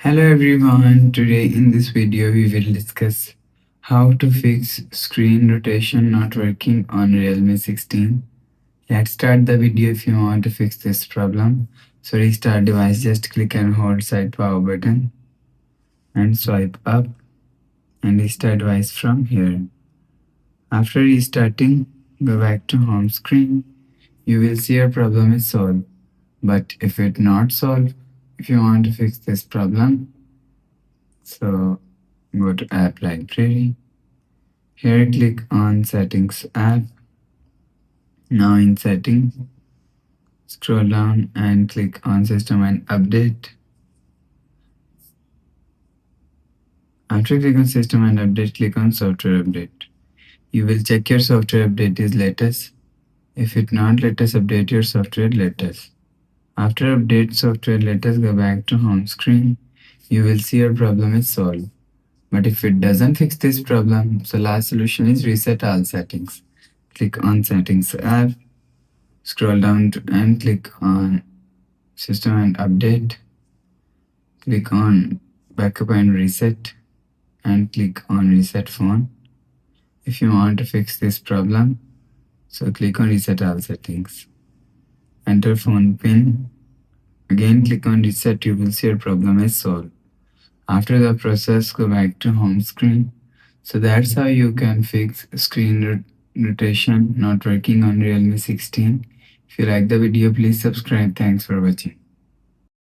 Hello everyone, today in this video we will discuss how to fix screen rotation not working on Realme 16. Let's start the video. If you want to fix this problem, so restart device, just click and hold side power button and swipe up and restart device from here. After restarting, go back to home screen. You will see your problem is solved. But if it not solved, if you want to fix this problem, so go to app library. Here click on settings app. Now in settings, scroll down and click on system and update. After click on system and update, click on software update. You will check your software update is latest. If it not latest, update your software latest. After update software latest, go back to home screen. You will see your problem is solved. But if it doesn't fix this problem, so last solution is reset all settings. Click on settings app, scroll down and click on system and update. Click on backup and reset and click on reset phone. If you want to fix this problem, so click on reset all settings. Enter phone pin. Again click on reset, you will see your problem is solved. After the process, go back to home screen. So that's how you can fix screen rotation not working on Realme 16. If you like the video, please subscribe. Thanks for watching.